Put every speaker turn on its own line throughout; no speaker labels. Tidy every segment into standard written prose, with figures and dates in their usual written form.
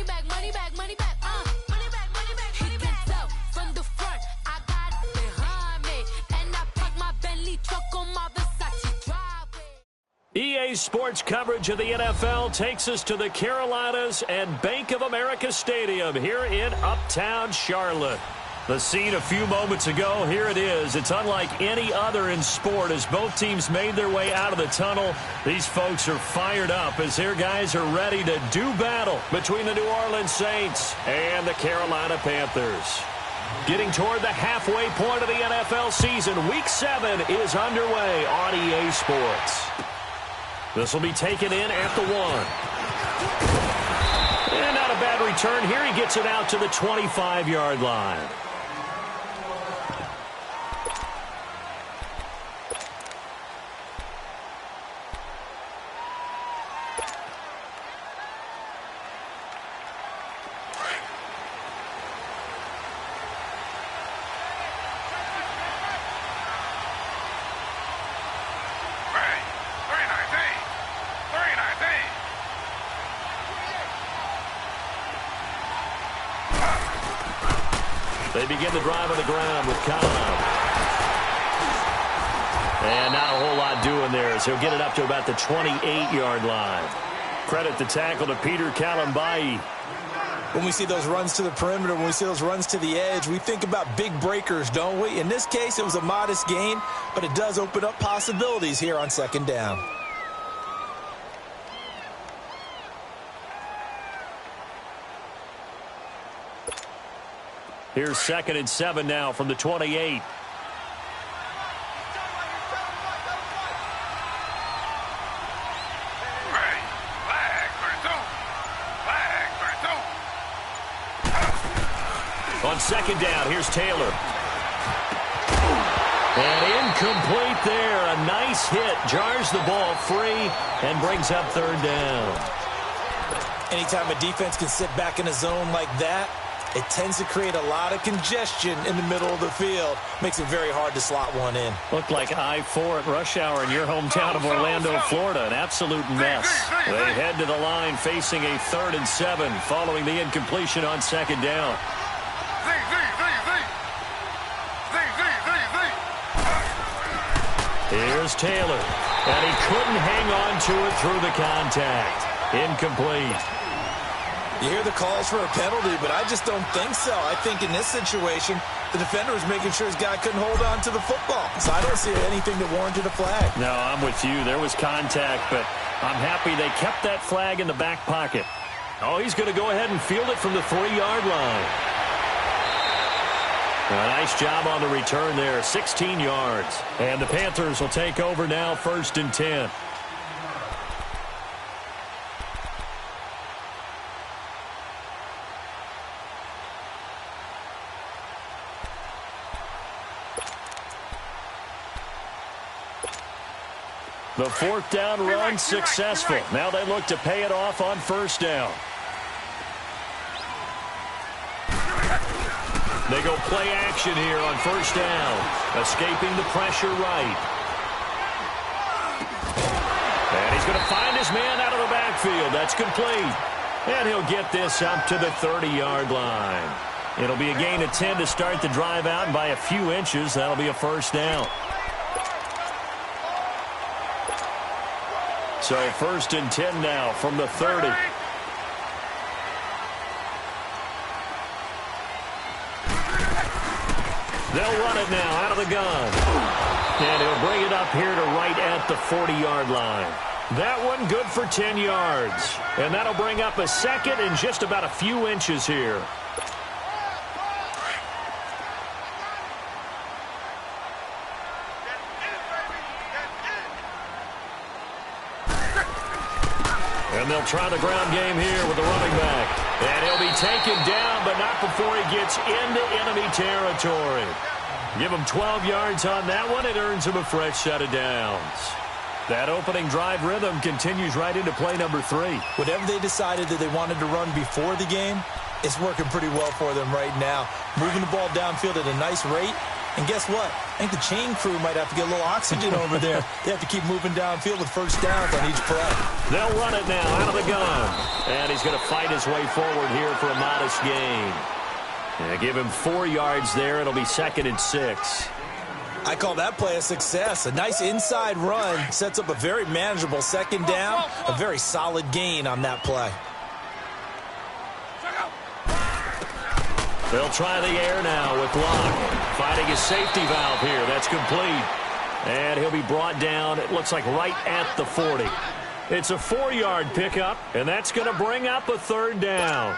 back, money back, money back, money back, money back. He can tell from the front, I got it behind me, and I park my Bentley truck on my Versace driveway.
EA Sports coverage of the NFL takes us to the Carolinas and Bank of America Stadium here in Uptown Charlotte. The scene a few moments ago, here it is. It's unlike any other in sport as both teams made their way out of the tunnel. These folks are fired up as their guys are ready to do battle between the New Orleans Saints and the Carolina Panthers. Getting toward the halfway point of the NFL season, Week 7 is underway on EA Sports. This will be taken in at the 1. And not a bad return here. He gets it out to the 25-yard line. They begin the drive on the ground with Cobb. And not a whole lot doing there as he'll get it up to about the 28-yard line. Credit the tackle to Peter Kalambayi.
When we see those runs to the perimeter, when we see those runs to the edge, we think about big breakers, don't we? In this case, it was a modest gain, but it does open up possibilities here on second down.
Here's 2nd and 7 now from the 28. On 2nd down, here's Taylor. And incomplete there. A nice hit. Jars the ball free and brings up 3rd down.
Anytime a defense can sit back in a zone like that, it tends to create a lot of congestion in the middle of the field. Makes it very hard to slot one in.
Looked like I-4 at rush hour in your hometown of Orlando, Florida. An absolute mess. They head to the line facing a 3rd and 7 following the incompletion on 2nd down. Here's Taylor. And he couldn't hang on to it through the contact. Incomplete.
You hear the calls for a penalty, but I just don't think so. I think in this situation, the defender was making sure his guy couldn't hold on to the football. So I don't see anything that warranted a flag.
No, I'm with you. There was contact, but I'm happy they kept that flag in the back pocket. Oh, he's going to go ahead and field it from the 3-yard line. A nice job on the return there, 16 yards. And the Panthers will take over now, 1st and 10. The 4th down run successful. Now they look to pay it off on 1st down. They go play action here on 1st down. Escaping the pressure right. And he's going to find his man out of the backfield. That's complete. And he'll get this up to the 30-yard line. It'll be a gain of 10 to start the drive out, and by a few inches, that'll be a 1st down. So 1st and 10 now from the 30. They'll run it now out of the gun. And he'll bring it up here to right at the 40-yard line. That one good for 10 yards. And that'll bring up a 2nd and just about a few inches here. And they'll try the ground game here with the running back. And he'll be taken down, but not before he gets into enemy territory. Give him 12 yards on that one. It earns him a fresh set of downs. That opening drive rhythm continues right into play number 3.
Whatever they decided that they wanted to run before the game, it's working pretty well for them right now. Moving the ball downfield at a nice rate, And guess what? I think the chain crew might have to get a little oxygen over there. They have to keep moving downfield with first downs on each play.
They'll run it now out of the gun. And he's going to fight his way forward here for a modest gain. And give him 4 yards there. It'll be 2nd and 6.
I call that play a success. A nice inside run sets up a very manageable 2nd down. A very solid gain on that play.
They'll try the air now with Locke. Finding his safety valve here. That's complete. And he'll be brought down, it looks like right at the 40. It's a 4-yard pickup, and that's going to bring up a 3rd down.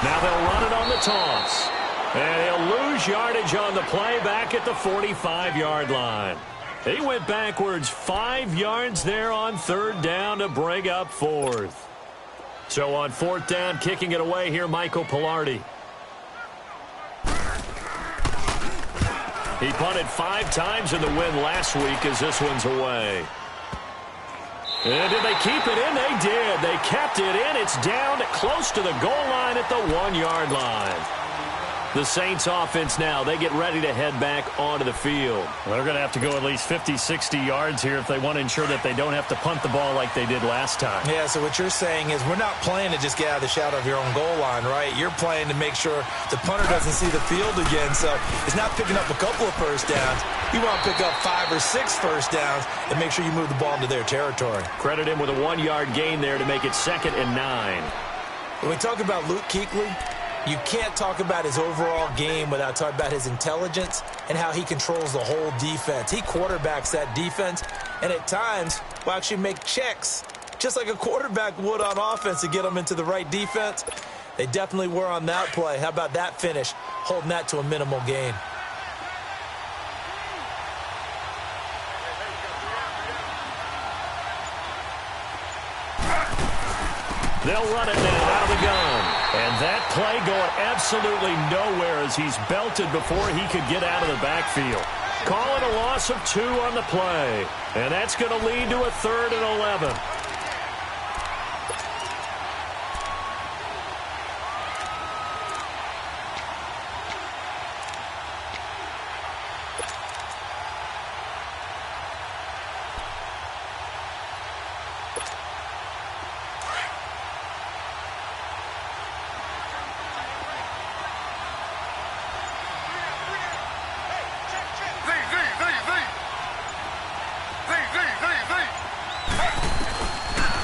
Now they'll run it on the toss. And he'll lose yardage on the play back at the 45-yard line. He went backwards 5 yards there on 3rd down to bring up 4th. So on 4th down, kicking it away here, Michael Pilardi. He punted 5 times in the win last week as this one's away. And did they keep it in? They did. They kept it in. It's down close to the goal line at the 1-yard line. The Saints offense now, they get ready to head back onto the field.
Well, they're going to have to go at least 50, 60 yards here if they want to ensure that they don't have to punt the ball like they did last time.
Yeah, so what you're saying is we're not playing to just get out of the shadow of your own goal line, right? You're playing to make sure the punter doesn't see the field again. So it's not picking up a couple of first downs. You want to pick up 5 or 6 first downs and make sure you move the ball into their territory.
Credit him with a 1-yard gain there to make it 2nd and 9.
When we talk about Luke Kuechly, you can't talk about his overall game without talking about his intelligence and how he controls the whole defense. He quarterbacks that defense, and at times will actually make checks, just like a quarterback would on offense to get them into the right defense. They definitely were on that play. How about that finish, holding that to a minimal gain?
They'll run it now out of the gun. And that play going absolutely nowhere as he's belted before he could get out of the backfield. Call it a loss of 2 on the play. And that's going to lead to a 3rd and 11.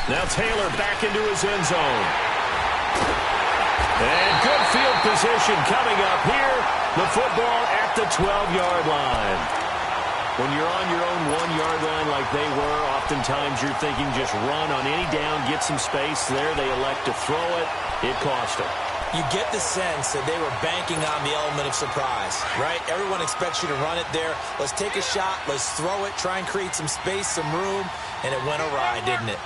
Now Taylor back into his end zone. And good field position coming up here. The football at the 12-yard line. When you're on your own 1-yard line like they were, oftentimes you're thinking just run on any down, get some space. There they elect to throw it. It cost them.
You get the sense that they were banking on the element of surprise, right? Everyone expects you to run it there. Let's take a shot. Let's throw it. Try and create some space, some room. And it went awry, didn't it?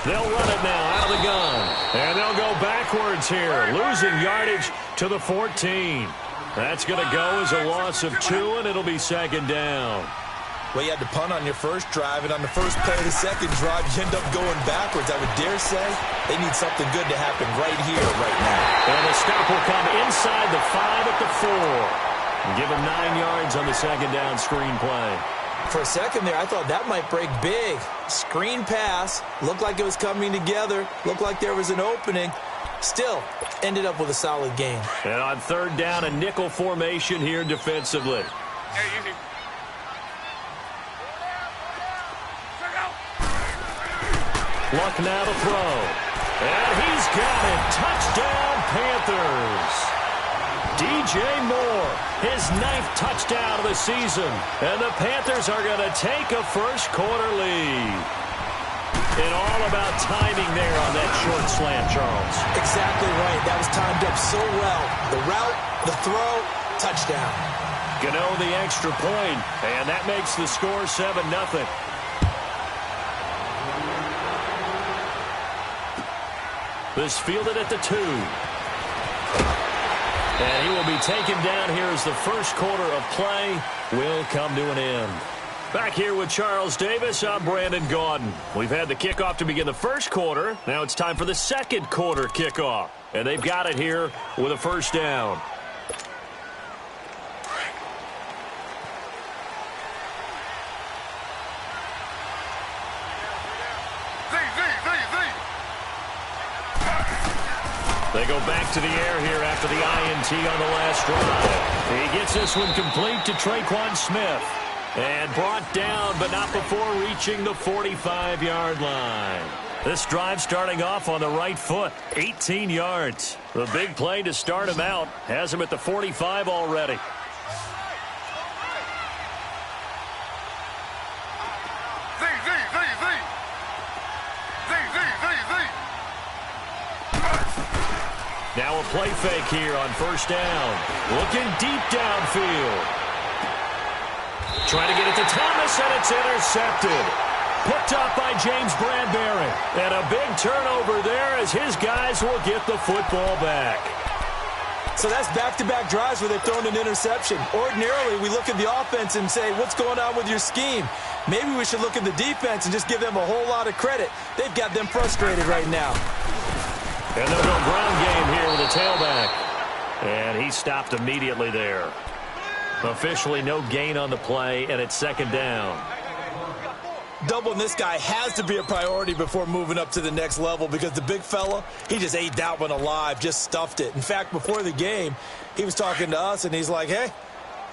They'll run it now out of the gun. And they'll go backwards here, losing yardage to the 14. That's going to go as a loss of 2, and it'll be 2nd down.
Well, you had to punt on your first drive, and on the first play of the second drive, you end up going backwards. I would dare say they need something good to happen right here, right now.
And the stop will come inside the 5 at the 4. And give them 9 yards on the 2nd down screen play.
For a second there, I thought that might break big. Screen pass, looked like it was coming together, looked like there was an opening. Still, ended up with a solid game.
And on 3rd down, a nickel formation here defensively. Luck now to throw. And he's got it. Touchdown, Panthers. DJ Moore, his 9th touchdown of the season. And the Panthers are going to take a first-quarter lead. And all about timing there on that short slant, Charles.
Exactly right. That was timed up so well. The route, the throw, touchdown.
Gano the extra point, and that makes the score 7-0. This fielded at the 2. And he will be taken down here as the first quarter of play will come to an end. Back here with Charles Davis, I'm Brandon Gaudin. We've had the kickoff to begin the first quarter. Now it's time for the second quarter kickoff. And they've got it here with a first down. They go back to the air here after the INT on the last drive. He gets this one complete to Traquan Smith. And brought down, but not before reaching the 45-yard line. This drive starting off on the right foot, 18 yards. The big play to start him out has him at the 45 already. Now a play fake here on first down. Looking deep downfield. Trying to get it to Thomas, and it's intercepted. Picked up by James Bradbury. And a big turnover there as his guys will get the football back.
So that's back-to-back drives where they've thrown an interception. Ordinarily, we look at the offense and say, what's going on with your scheme? Maybe we should look at the defense and just give them a whole lot of credit. They've got them frustrated right now.
And they'll go ground game here with a tailback. And he stopped immediately there. Officially no gain on the play, and it's second down.
Doubling this guy has to be a priority before moving up to the next level because the big fella, he just ate that one alive, just stuffed it. In fact, before the game, he was talking to us, and he's like, hey,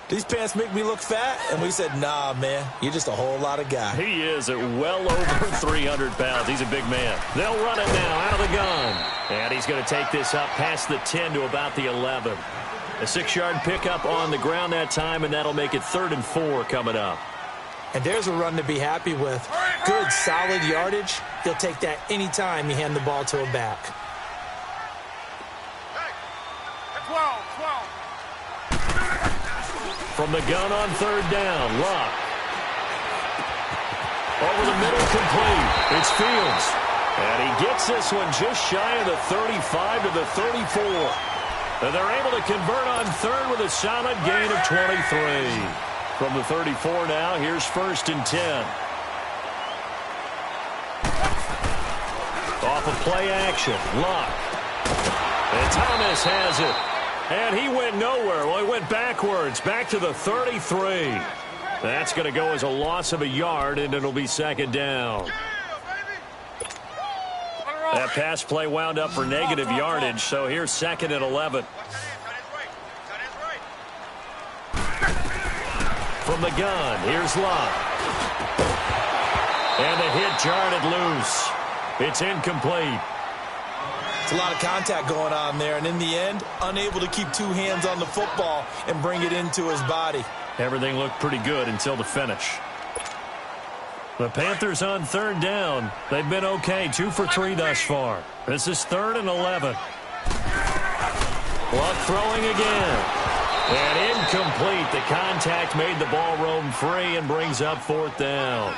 these pants make me look fat? And we said, nah, man, you're just a whole lot of guy.
He is at well over 300 pounds. He's a big man. They'll run it now out of the gun. And he's going to take this up past the 10 to about the 11. A 6-yard pickup on the ground that time, and that'll make it 3rd and 4 coming up.
And there's a run to be happy with. Good, solid yardage. He'll take that any time you hand the ball to him back.
From the gun on 3rd down, Luck. Over the middle, complete. It's Fields. And he gets this one just shy of the 35 to the 34. And they're able to convert on 3rd with a solid gain of 23. From the 34 now, here's 1st and 10. Off of play action, Luck. And Thomas has it. And he went nowhere. Well, he went backwards, back to the 33. That's going to go as a loss of a yard, and it'll be 2nd down. That pass play wound up for negative yardage, so here's 2nd and 11. From the gun, here's Luck. And the hit jarred it loose. It's incomplete.
It's a lot of contact going on there, and in the end, unable to keep 2 hands on the football and bring it into his body.
Everything looked pretty good until the finish. The Panthers on 3rd down. They've been okay, 2 for 3 thus far. This is 3rd and 11. Luck throwing again. And incomplete. The contact made the ball roam free and brings up 4th down.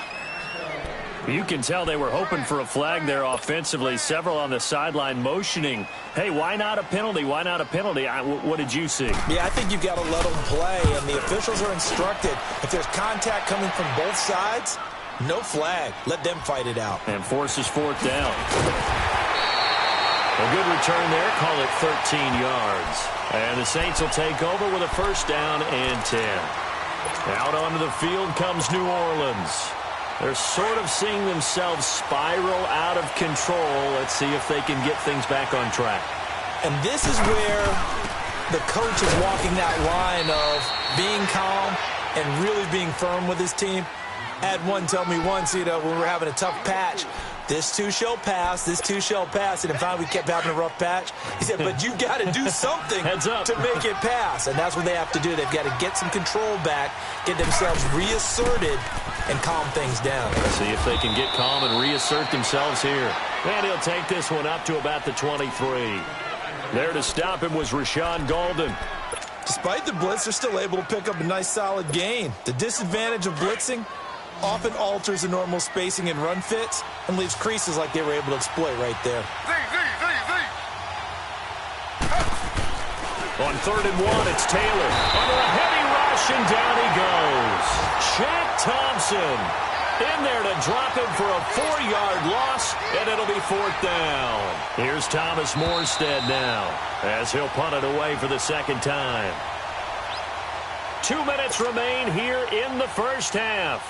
You can tell they were hoping for a flag there offensively. Several on the sideline motioning. Hey, why not a penalty? Why not a penalty? What did you see?
Yeah, I think you've got to let them play, and the officials are instructed. If there's contact coming from both sides, no flag. Let them fight it out.
And forces 4th down. A good return there. Call it 13 yards. And the Saints will take over with a 1st down and 10. Out onto the field comes New Orleans. They're sort of seeing themselves spiral out of control. Let's see if they can get things back on track.
And this is where the coach is walking that line of being calm and really being firm with his team. I had one tell me once, when we were having a tough patch, this too shall pass, this too shall pass. And finally we kept having a rough patch. He said, but you got to do something to make it pass. And that's what they have to do. They've got to get some control back, get themselves reasserted, and calm things down.
See if they can get calm and reassert themselves here. And he'll take this one up to about the 23. There to stop him was Rashawn Golden.
Despite the blitz, they're still able to pick up a nice solid gain. The disadvantage of blitzing often alters the normal spacing and run fits and leaves creases like they were able to exploit right there.
On 3rd and 1, it's Taylor. Under a heavy rush, and down he goes. Shaq Thompson in there to drop him for a 4-yard loss, and it'll be 4th down. Here's Thomas Morstead now, as he'll punt it away for the second time. 2 minutes remain here in the first half.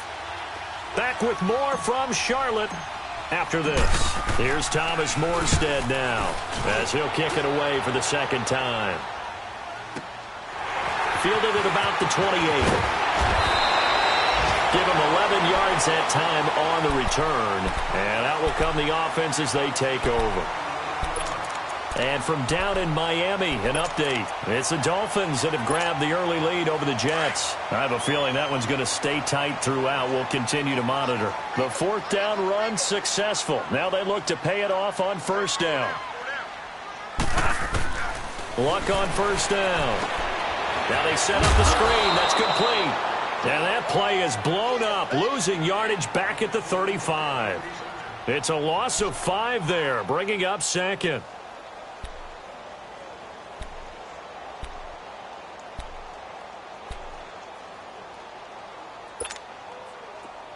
Back with more from Charlotte after this. Here's Thomas Morstead now, as he'll kick it away for the second time. Fielded at about the 28. Give him 11 yards that time on the return. And out will come the offense as they take over. And from down in Miami, an update. It's the Dolphins that have grabbed the early lead over the Jets. I have a feeling that one's going to stay tight throughout. We'll continue to monitor. The 4th down run successful. Now they look to pay it off on 1st down. Luck on 1st down. Now they set up the screen. That's complete. And that play is blown up, losing yardage back at the 35. It's a loss of 5 there, bringing up 2nd.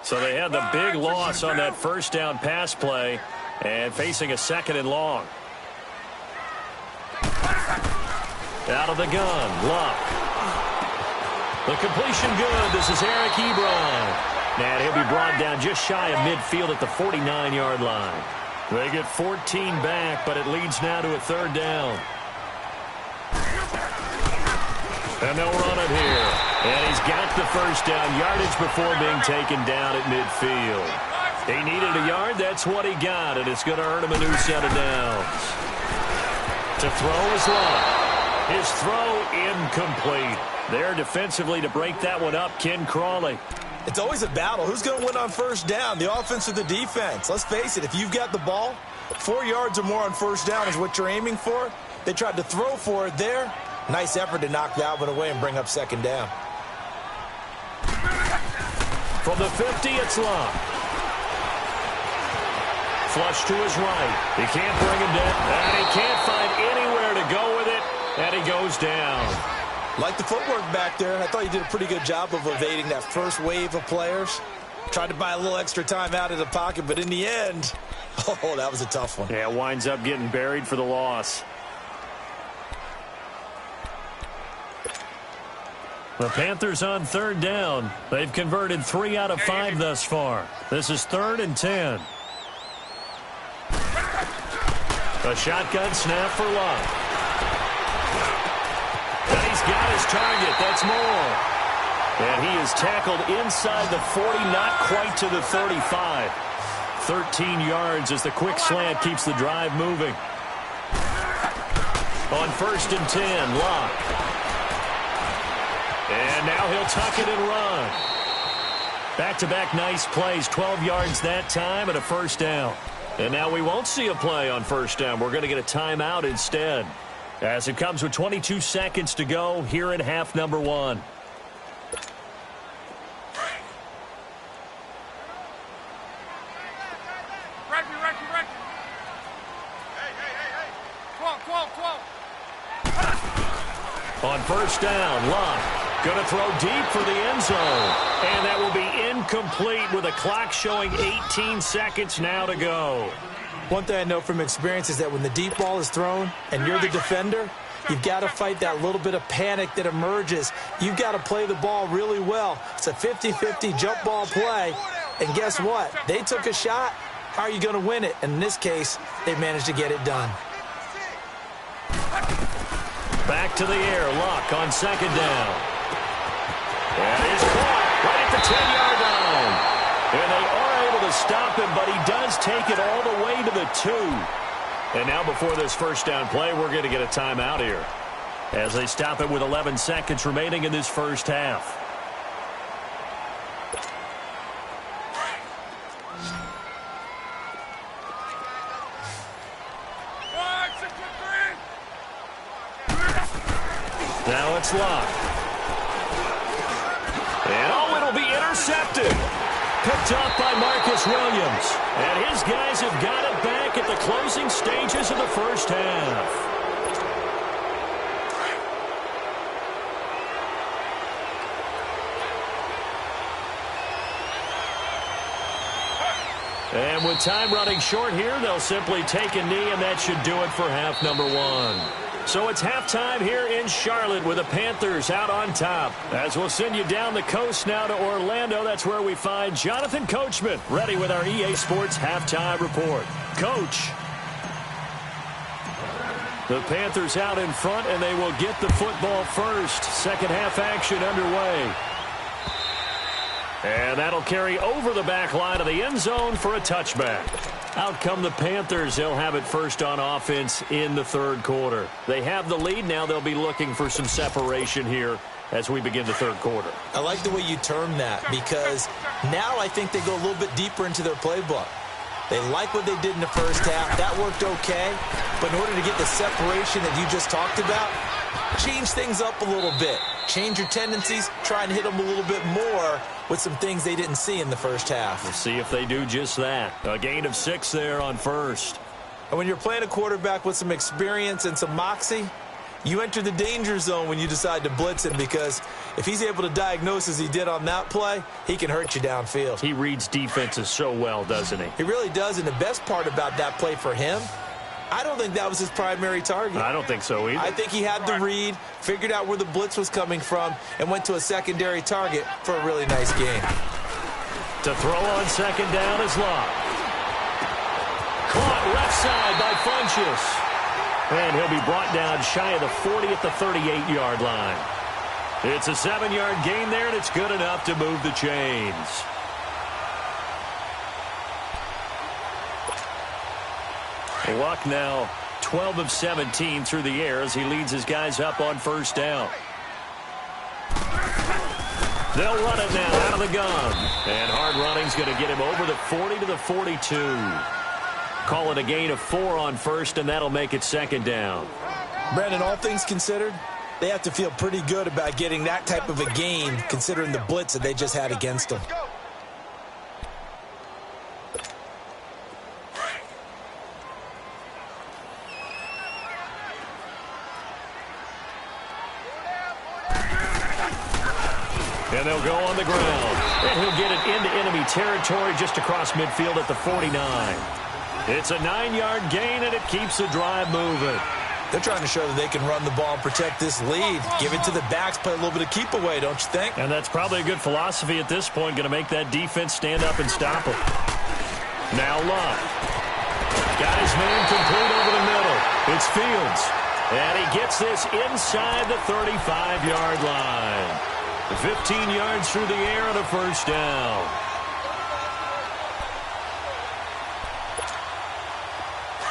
So they had the big loss on that 1st down pass play and facing a 2nd and long. Out of the gun, Luck. The completion good. This is Eric Ebron. And he'll be brought down just shy of midfield at the 49-yard line. They get 14 back, but it leads now to a 3rd down. And they'll run it here. And he's got the 1st down yardage before being taken down at midfield. He needed a yard. That's what he got, and it's going to earn him a new set of downs. To throw is Luck. His throw incomplete. There defensively to break that one up, Ken Crawley.
It's always a battle. Who's going to win on 1st down, the offense or the defense? Let's face it, if you've got the ball, 4 yards or more on 1st down is what you're aiming for. They tried to throw for it there. Nice effort to knock that one away and bring up 2nd down.
From the 50, it's Luck. Flush to his right. He can't bring him down. And he can't find anywhere to go with it. And he goes down.
Like the footwork back there. I thought you did a pretty good job of evading that first wave of players. Tried to buy a little extra time out of the pocket, but in the end, oh, that was a tough one.
Yeah, winds up getting buried for the loss. The Panthers on 3rd down. They've converted 3 out of 5 thus far. This is 3rd and 10. A shotgun snap for Luck. And he's got his target. That's Moore. And he is tackled inside the 40, not quite to the 35. 13 yards as the quick slant keeps the drive moving. On 1st and 10, Luck. And now he'll tuck it and run. Back-to-back nice plays, 12 yards that time and a 1st down. And now we won't see a play on 1st down. We're going to get a timeout instead. As it comes with 22 seconds to go here in half number 1. On 1st down, Luck going to throw deep for the end zone. And that will be incomplete with a clock showing 18 seconds now to go.
One thing I know from experience is that when the deep ball is thrown and you're the defender, you've got to fight that little bit of panic that emerges. You've got to play the ball really well. It's a 50-50 jump ball play. And guess what? They took a shot. How are you going to win it? And in this case, they managed to get it done.
Back to the air. Luck on 2nd down. And he's caught right at the 10-yard line. And they are able to stop him, but he does take it all the way to the 2. And now before this 1st down play, we're going to get a timeout here as they stop it with 11 seconds remaining in this first half. Now it's Luck. And oh, it'll be intercepted. Picked up by Marcus Williams. And his guys have got it back at the closing stages of the first half. And with time running short here, they'll simply take a knee, and that should do it for half number one. So it's halftime here in Charlotte with the Panthers out on top. As we'll send you down the coast now to Orlando, that's where we find Jonathan Coachman ready with our EA Sports halftime report. Coach. The Panthers out in front, and they will get the football first. Second half action underway. And that'll carry over the back line of the end zone for a touchback. Out come the Panthers. They'll have it first on offense in the third quarter. They have the lead. Now they'll be looking for some separation here as we begin the third quarter.
I like the way you term that, because now I think they go a little bit deeper into their playbook. They like what they did in the first half. That worked okay. But in order to get the separation that you just talked about, change things up a little bit. Change your tendencies. Try and hit them a little bit more with some things they didn't see in the first half.
We'll see if they do just that. A gain of 6 there on first.
And when you're playing a quarterback with some experience and some moxie, you enter the danger zone when you decide to blitz him, because if he's able to diagnose as he did on that play, he can hurt you downfield.
He reads defenses so well, doesn't he?
He really does, and the best part about that play for him, I don't think that was his primary target.
I don't think so either.
I think he had the read, figured out where the blitz was coming from, and went to a secondary target for a really nice game.
To throw on second down is Locke. Caught left side by Funchess. And he'll be brought down shy of the 40 at the 38-yard line. It's a 7-yard gain there, and it's good enough to move the chains. Luck now 12 of 17 through the air as he leads his guys up on first down. They'll run it now out of the gun. And hard running's going to get him over the 40 to the 42. Call it a gain of 4 on first, and that'll make it second down.
Brandon, all things considered, they have to feel pretty good about getting that type of a gain, considering the blitz that they just had against them.
And they'll go on the ground. And he'll get it into enemy territory just across midfield at the 49. It's a 9-yard gain, and it keeps the drive moving.
They're trying to show that they can run the ball and protect this lead. Give it to the backs, play a little bit of keep away, don't you think?
And that's probably a good philosophy at this point, going to make that defense stand up and stop them. Now Love. Got his man complete over the middle. It's Fields. And he gets this inside the 35-yard line. 15 yards through the air and a first down.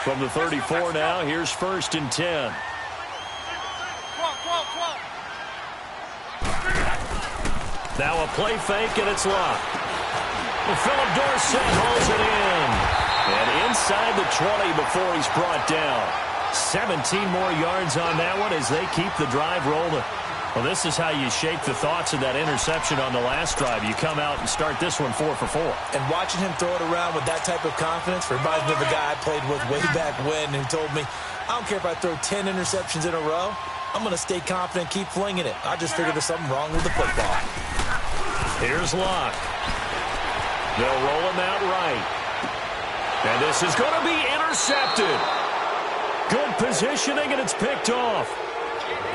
From the 34 now, here's first and 10. Now a play fake, and it's Locke. Philip Dorsett hauls it in. And inside the 20 before he's brought down. 17 more yards on that one as they keep the drive rolling. Well, this is how you shake the thoughts of that interception on the last drive. You come out and start this one 4 for 4.
And watching him throw it around with that type of confidence reminds me of a guy I played with way back when who told me, I don't care if I throw 10 interceptions in a row. I'm going to stay confident, keep flinging it. I just figured there's something wrong with the football.
Here's Locke. They'll roll him out right. And this is going to be intercepted. Good positioning, and it's picked off.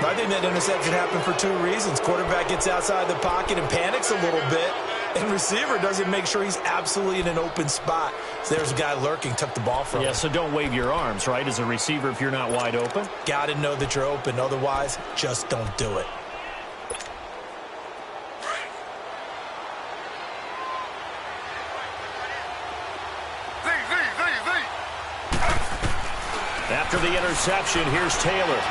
I think that interception happened for 2 reasons. Quarterback gets outside the pocket and panics a little bit, and receiver doesn't make sure he's absolutely in an open spot. So there's a guy lurking, took the ball from him.
Yeah, so don't wave your arms, right, as a receiver if you're not wide open.
Got to know that you're open. Otherwise, just don't do it.
After the interception, here's Taylor.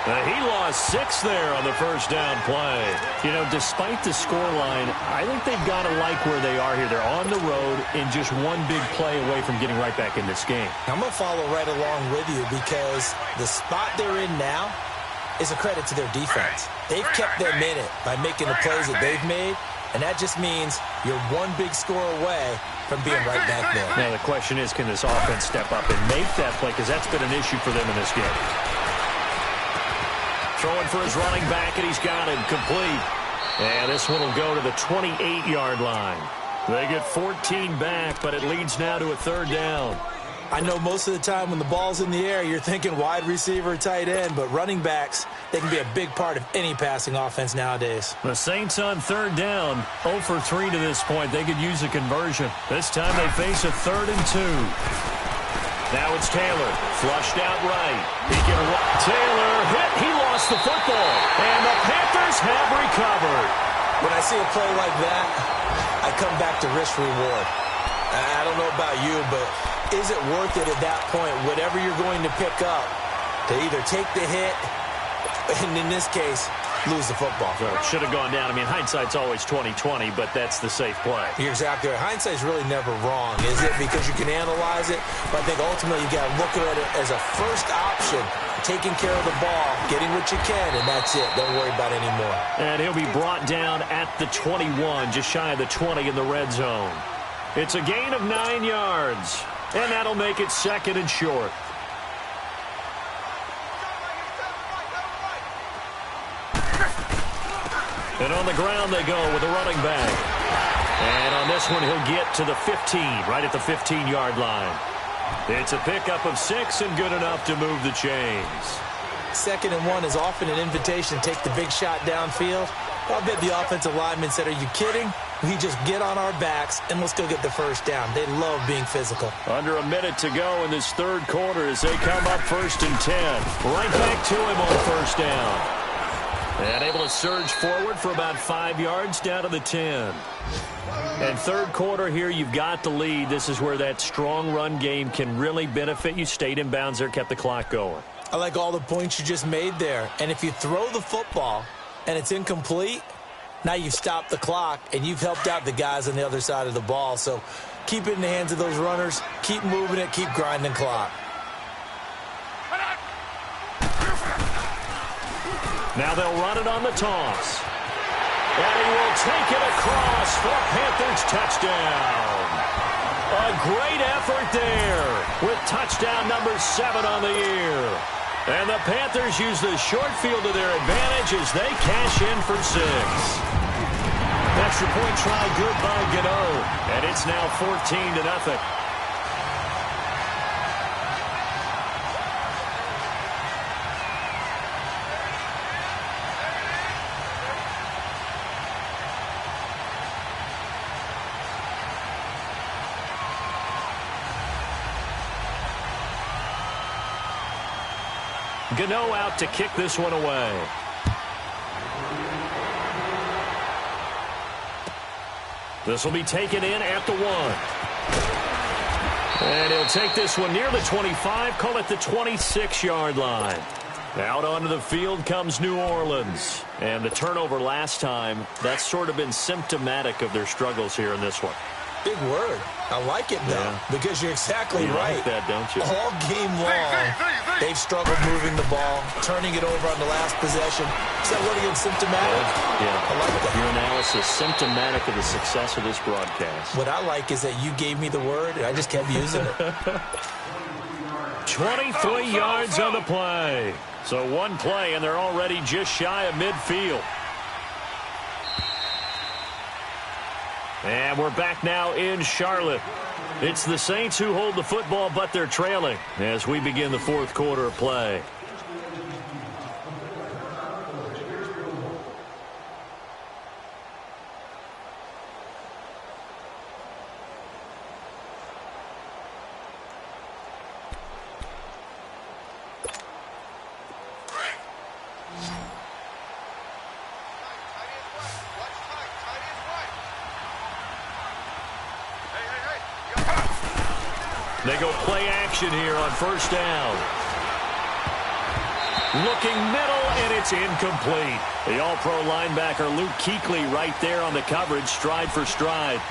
He lost 6 there on the first down play. You know, despite the scoreline, I think they've got to like where they are here. They're on the road and just one big play away from getting right back in this game.
I'm going to follow right along with you because the spot they're in now is a credit to their defense. They've kept them in it by making the plays that they've made, and that just means you're one big score away from being right back there.
Now, the question is, can this offense step up and make that play? Because that's been an issue for them in this game. Throwing for his running back, and he's got him complete. And this one will go to the 28-yard line. They get 14 back, but it leads now to a third down.
I know most of the time when the ball's in the air, you're thinking wide receiver, tight end, but running backs, they can be a big part of any passing offense nowadays.
The Saints on third down, 0 for 3 to this point. They could use a conversion. This time they face a 3rd and 2. Now it's Taylor, flushed out right. Taylor hit, he lost the football, and the Panthers have recovered.
When I see a play like that, I come back to risk reward. I don't know about you, but is it worth it at that point, whatever you're going to pick up, to either take the hit, and in this case, lose the football?
So it should have gone down. I mean, hindsight's always 20/20, but that's the safe play.
You're exactly right. Hindsight's really never wrong, is it? Because you can analyze it, but I think ultimately you got to look at it as a first option, taking care of the ball, getting what you can, and that's it. Don't worry about it anymore.
And he'll be brought down at the 21, just shy of the 20 in the red zone. It's a gain of 9 yards, and that'll make it 2nd and short. And on the ground they go with a running back. And on this one, he'll get to the 15, right at the 15-yard line. It's a pickup of 6 and good enough to move the chains.
2nd and 1 is often an invitation to take the big shot downfield. I bet the offensive lineman said, are you kidding? We just get on our backs and let's go get the first down. They love being physical.
Under a minute to go in this third quarter as they come up 1st and 10. Right back to him on 1st down. And able to surge forward for about 5 yards down to the 10. And third quarter here, you've got the lead. This is where that strong run game can really benefit you. Stayed in bounds there, kept the clock going.
I like all the points you just made there. And if you throw the football and it's incomplete, now you've stopped the clock and you've helped out the guys on the other side of the ball. So keep it in the hands of those runners. Keep moving it. Keep grinding clock.
Now they'll run it on the toss. And he will take it across for a Panthers touchdown. A great effort there with touchdown number 7 on the year. And the Panthers use the short field to their advantage as they cash in for 6. Extra point try good by Gano. And it's now 14-0. Gano out to kick this one away. This will be taken in at the 1. And he'll take this one near the 25, call it the 26-yard line. Out onto the field comes New Orleans. And the turnover last time, that's sort of been symptomatic of their struggles here in this one.
Big word. I like it, though, because you're exactly right.
You like that, don't you?
All game long, they've struggled moving the ball, turning it over on the last possession. Is that what against symptomatic?
Yeah.
I like that.
Your analysis, symptomatic of the success of this broadcast.
What I like is that you gave me the word, and I just kept using it.
23 yards on the play. So one play, and they're already just shy of midfield. And we're back now in Charlotte. It's the Saints who hold the football, but they're trailing as we begin the fourth quarter of play. They go play action here on first down. Looking middle, and it's incomplete. The all-pro linebacker Luke Kuechly right there on the coverage, stride for stride.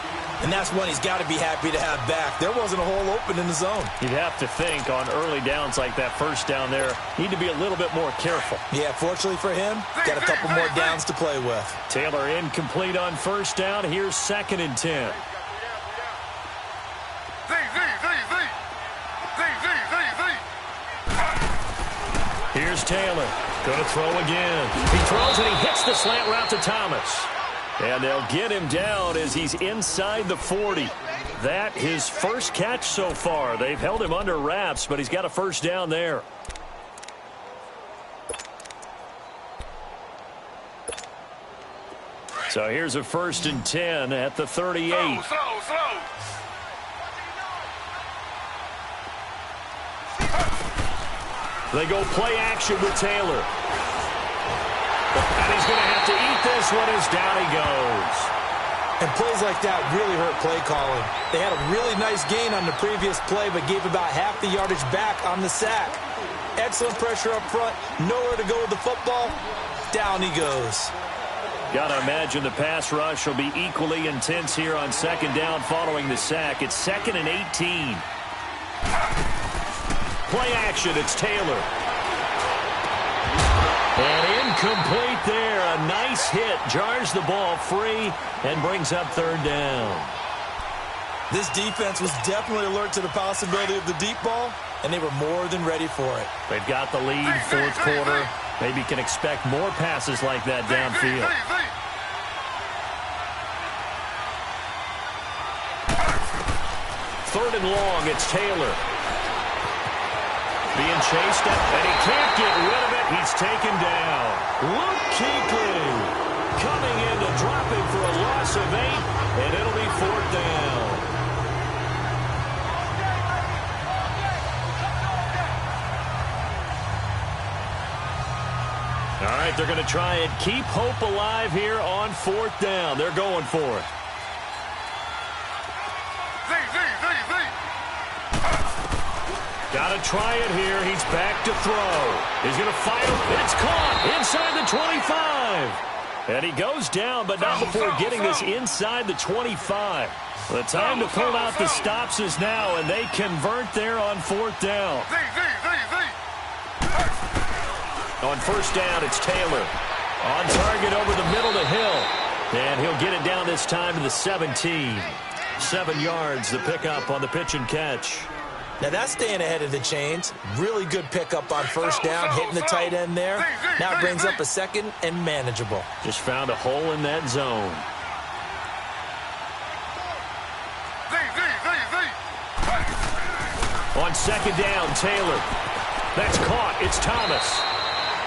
And that's one he's got to be happy to have back. There wasn't a hole open in the zone.
You'd have to think on early downs like that first down there, need to be a little bit more careful.
Yeah, fortunately for him, got a couple more downs to play with.
Taylor incomplete on first down. Here's 2nd and 10. Here's Taylor. Going to throw again. He throws and he hits the slant route to Thomas. And they'll get him down as he's inside the 40. That his first catch so far. They've held him under wraps, but he's got a first down there. So here's a 1st and 10 at the 38.
Slow.
They go play action with Taylor. And he's going to have to eat this one as down he goes.
And plays like that really hurt play calling. They had a really nice gain on the previous play, but gave about half the yardage back on the sack. Excellent pressure up front. Nowhere to go with the football. Down he goes.
Got to imagine the pass rush will be equally intense here on 2nd down following the sack. It's 2nd and 18. Play action, it's Taylor. And incomplete there. A nice hit. Jars the ball free and brings up 3rd down.
This defense was definitely alert to the possibility of the deep ball, and they were more than ready for it.
They've got the lead, 4th quarter. Maybe can expect more passes like that downfield. 3rd and long, it's Taylor. Being chased up, and he can't get rid of it. He's taken down. Luke Kuechly coming in to drop him for a loss of 8, and it'll be 4th down. All right, they're going to try and keep hope alive here on 4th down. They're going for it. Got to try it here. He's back to throw. He's going to fire. It's caught inside the 25. And he goes down, but not before getting this inside the 25. The time to pull out the stops is now, and they convert there on 4th down. On 1st down, it's Taylor. On target over the middle to Hill. And he'll get it down this time to the 17. 7 yards, the pickup on the pitch and catch.
Now that's staying ahead of the chains. Really good pickup on 1st down, hitting the tight end there. Now it brings up a 2nd and manageable.
Just found a hole in that zone. On 2nd down, Taylor. That's caught. It's Thomas.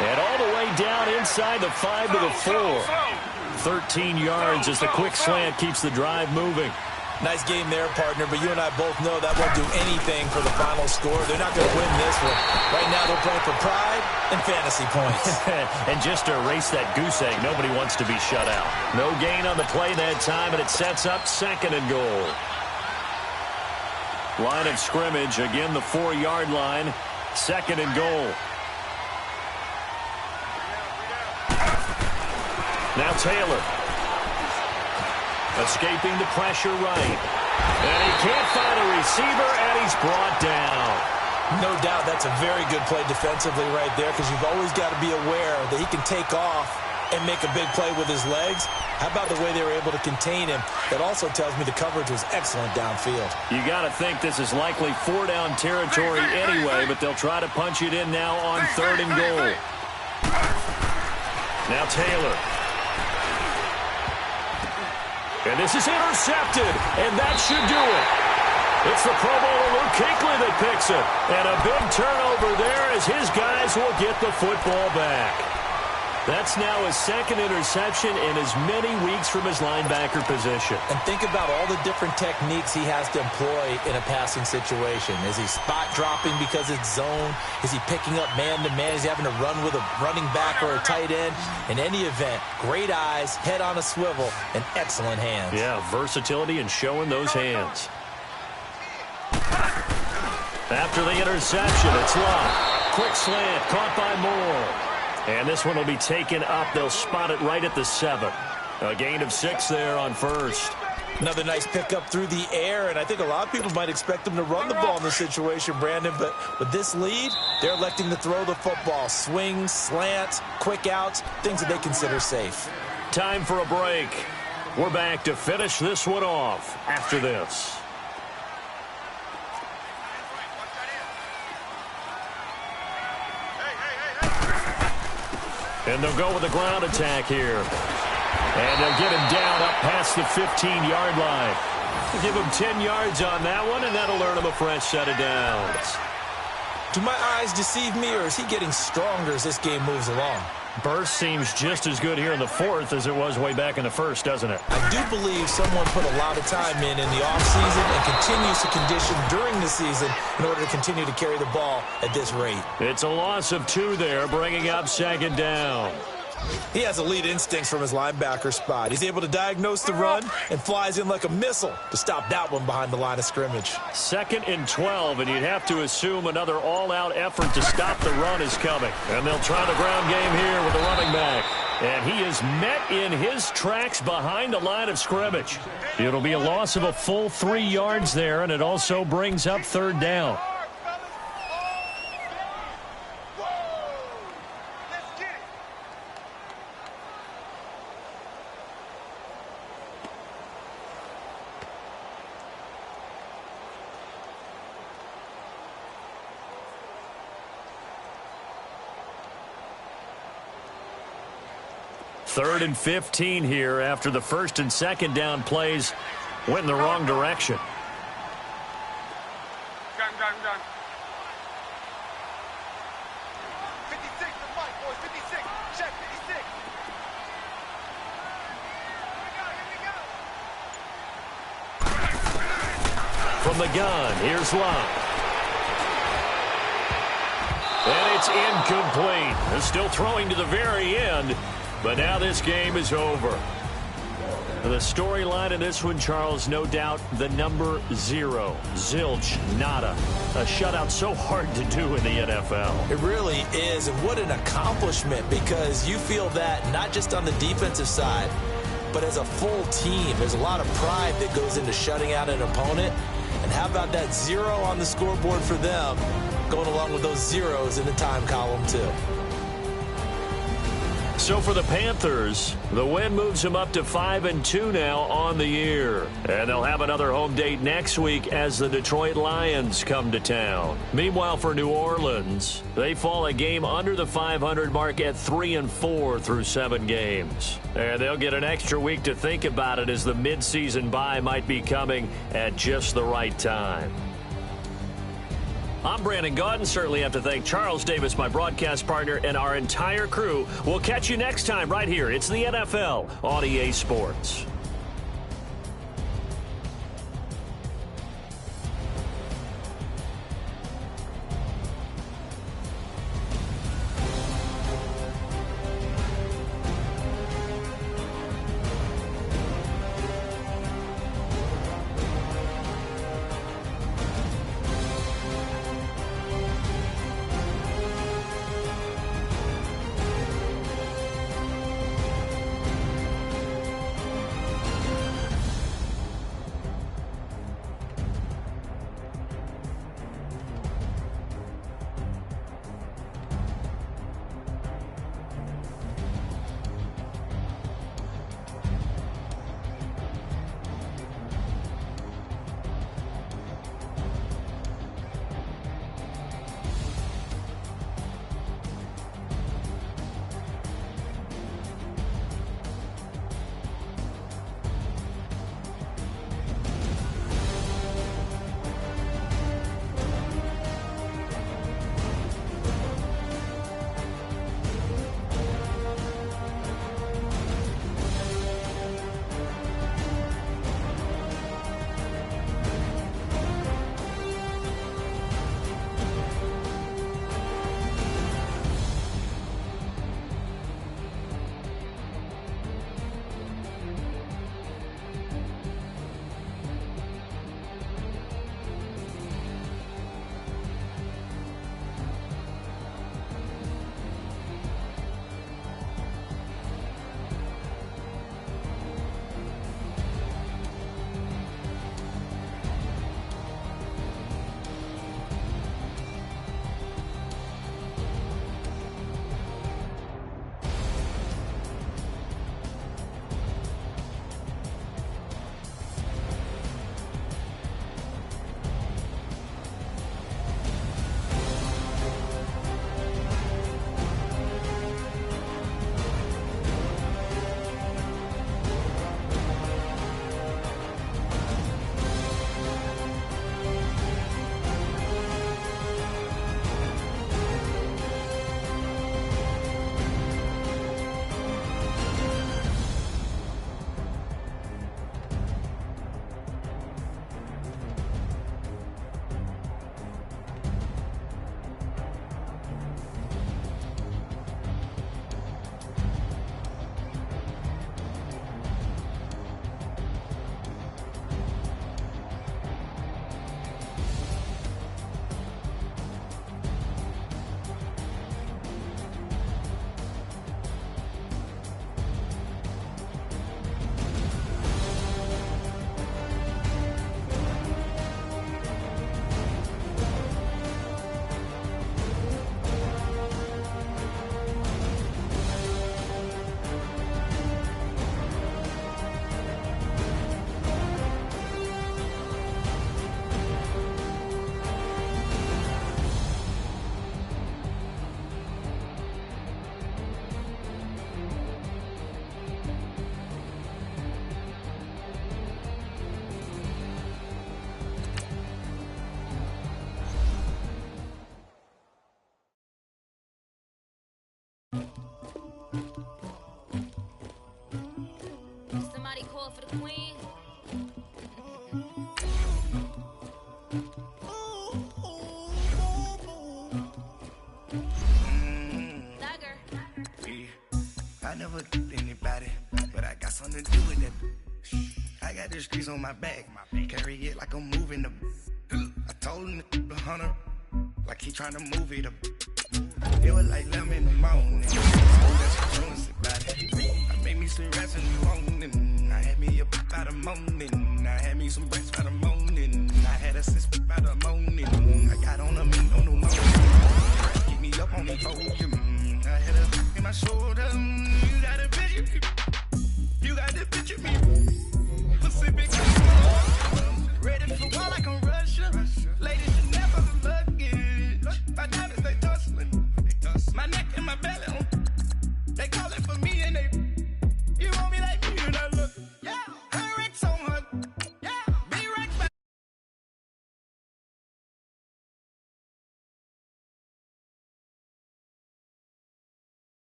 And all the way down inside the 5 to the 4. 13 yards as the quick slant keeps the drive moving.
Nice game there, partner, but you and I both know that won't do anything for the final score. They're not going to win this one. Right now they're playing for pride and fantasy points.
And just to erase that goose egg, nobody wants to be shut out. No gain on the play that time, and it sets up 2nd and goal. Line of scrimmage, again the 4-yard line, 2nd and goal. Now Taylor. Escaping the pressure right. And he can't find a receiver, and he's brought down.
No doubt that's a very good play defensively right there, because you've always got to be aware that he can take off and make a big play with his legs. How about the way they were able to contain him? That also tells me the coverage was excellent downfield.
You got to think this is likely 4-down territory anyway, but they'll try to punch it in now on 3rd and goal. Now Taylor. And this is intercepted, and that should do it. It's the Pro Bowler Luke Kuechly that picks it. And a big turnover there as his guys will get the football back. That's now his 2nd interception in as many weeks from his linebacker position.
And think about all the different techniques he has to employ in a passing situation. Is he spot dropping because it's zone? Is he picking up man-to-man? Is he having to run with a running back or a tight end? In any event, great eyes, head on a swivel, and excellent hands.
Yeah, versatility and showing those hands. After the interception, it's Love. Quick slant, caught by Moore. And this one will be taken up. They'll spot it right at the 7. A gain of 6 there on 1st.
Another nice pickup through the air, and I think a lot of people might expect them to run the ball in this situation, Brandon, but with this lead, they're electing to throw the football. Swings, slants, quick outs, things that they consider safe.
Time for a break. We're back to finish this one off after this. And they'll go with the ground attack here. And they'll get him down up past the 15-yard line. Give him 10 yards on that one, and that'll earn him a fresh set of downs.
Do my eyes deceive me, or is he getting stronger as this game moves along?
Burst seems just as good here in the fourth as it was way back in the first, doesn't it?
I do believe someone put a lot of time in the offseason and continues to condition during the season in order to continue to carry the ball at this rate.
It's a loss of 2 there, bringing up second down.
He has elite instincts from his linebacker spot. He's able to diagnose the run and flies in like a missile to stop that one behind the line of scrimmage.
2nd and 12, and you'd have to assume another all-out effort to stop the run is coming. And they'll try the ground game here with the running back. And he is met in his tracks behind the line of scrimmage. It'll be a loss of a full 3 yards there, and it also brings up 3rd down. Third and 15 here after the 1st and 2nd down plays went in the wrong direction.
Gun. 56 to Mike, boys. 56. Check 56.
From the gun, here's Love. And it's incomplete. They're still throwing to the very end. But now this game is over. The storyline in this one, Charles, no doubt the number 0. Zilch, nada. A shutout so hard to do in the NFL.
It really is, and what an accomplishment, because you feel that not just on the defensive side, but as a full team. There's a lot of pride that goes into shutting out an opponent. And how about that 0 on the scoreboard for them, going along with those zeros in the time column too.
So for the Panthers, the win moves them up to 5-2 now on the year. And they'll have another home date next week as the Detroit Lions come to town. Meanwhile, for New Orleans, they fall a game under the 500 mark at 3-4 through 7 games. And they'll get an extra week to think about it as the midseason bye might be coming at just the right time. I'm Brandon Gaudin. Certainly have to thank Charles Davis, my broadcast partner, and our entire crew. We'll catch you next time right here. It's the NFL on EA Sports.
Somebody call for the queen. Dagger.
I never did anybody, but I got something to do with that. I got the streets on my back, carry it like I'm moving the. I told him the 100, like he trying to move it up. It was like 11 in the morning, so that's about it. I made me some rats in the morning, I had me up about a morning, I had me some.